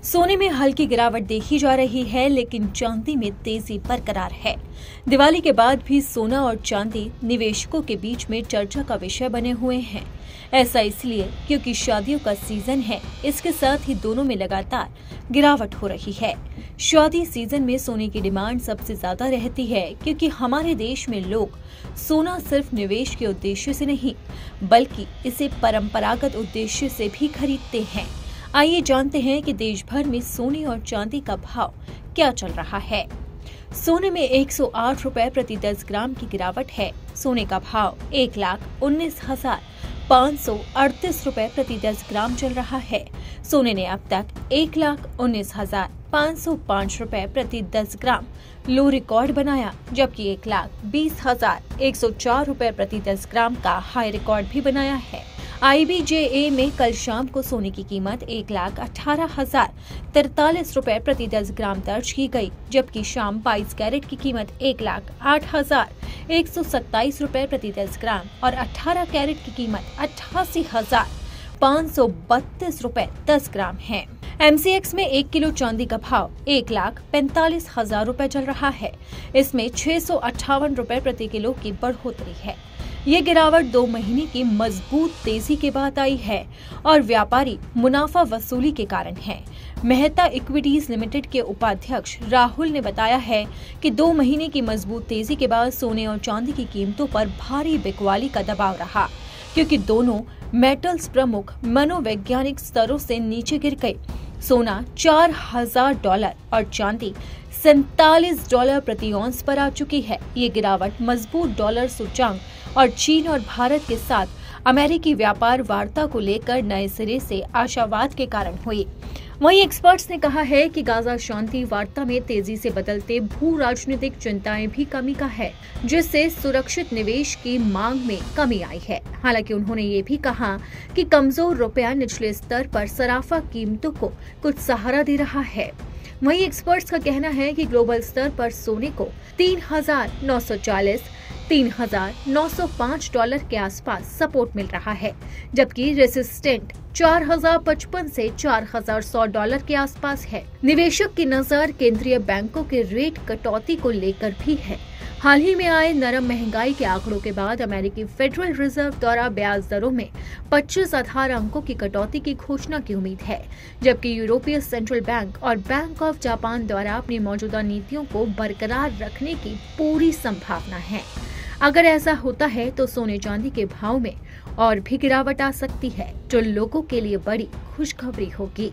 सोने में हल्की गिरावट देखी जा रही है, लेकिन चांदी में तेजी बरकरार है। दिवाली के बाद भी सोना और चांदी निवेशकों के बीच में चर्चा का विषय बने हुए हैं। ऐसा इसलिए क्योंकि शादियों का सीजन है, इसके साथ ही दोनों में लगातार गिरावट हो रही है। शादी सीजन में सोने की डिमांड सबसे ज्यादा रहती है, क्योंकि हमारे देश में लोग सोना सिर्फ निवेश के उद्देश्य से नहीं, बल्कि इसे परंपरागत उद्देश्य से भी खरीदते हैं। आइए जानते हैं कि देश भर में सोने और चांदी का भाव क्या चल रहा है। सोने में 108 रुपए प्रति 10 ग्राम की गिरावट है। सोने का भाव 1,19,538 रुपए प्रति 10 ग्राम चल रहा है। सोने ने अब तक 1,19,505 रुपए प्रति 10 ग्राम लो रिकॉर्ड बनाया, जबकि 1,20,104 रुपए प्रति 10 ग्राम का हाई रिकॉर्ड भी बनाया है। IBJA में कल शाम को सोने की कीमत 1,18,043 रुपए प्रति 10 ग्राम दर्ज की गई, जबकि शाम 22 कैरेट की कीमत 1,08,127 रुपए प्रति 10 ग्राम और 18 कैरेट की कीमत 88,532 रुपए 10 ग्राम है। MCX में 1 किलो चांदी का भाव 1,45,000 रुपए चल रहा है। इसमें 658 रुपए प्रति किलो की बढ़ोतरी है। ये गिरावट 2 महीने की मजबूत तेजी के बाद आई है और व्यापारी मुनाफा वसूली के कारण है। मेहता इक्विटीज लिमिटेड के उपाध्यक्ष राहुल ने बताया है कि 2 महीने की मजबूत तेजी के बाद सोने और चांदी की कीमतों पर भारी बिकवाली का दबाव रहा, क्योंकि दोनों मेटल्स प्रमुख मनोवैज्ञानिक स्तरों से नीचे गिर गए। सोना $4,000 और चांदी $47 प्रति औंस पर आ चुकी है। ये गिरावट मजबूत डॉलर सूचकांक और चीन और भारत के साथ अमेरिकी व्यापार वार्ता को लेकर नए सिरे से आशावाद के कारण हुई। वहीं एक्सपर्ट्स ने कहा है कि गाजा शांति वार्ता में तेजी से बदलते भू राजनीतिक चिंताएं भी कमी का है, जिससे सुरक्षित निवेश की मांग में कमी आई है। हालांकि उन्होंने ये भी कहा कि कमजोर रुपया निचले स्तर पर सराफा कीमतों को कुछ सहारा दे रहा है। वहीं एक्सपर्ट्स का कहना है कि ग्लोबल स्तर पर सोने को 3,940 $3,905 के आसपास सपोर्ट मिल रहा है, जबकि रेसिस्टेंट 4,055 से $4,100 के आसपास है। निवेशक की नजर केंद्रीय बैंकों के रेट कटौती को लेकर भी है। हाल ही में आए नरम महंगाई के आंकड़ों के बाद अमेरिकी फेडरल रिजर्व द्वारा ब्याज दरों में 25 आधार अंकों की कटौती की घोषणा की उम्मीद है, जबकि यूरोपीय सेंट्रल बैंक और बैंक ऑफ जापान द्वारा अपनी मौजूदा नीतियों को बरकरार रखने की पूरी संभावना है। अगर ऐसा होता है तो सोने चांदी के भाव में और भी गिरावट आ सकती है, जो लोगों के लिए बड़ी खुशखबरी होगी।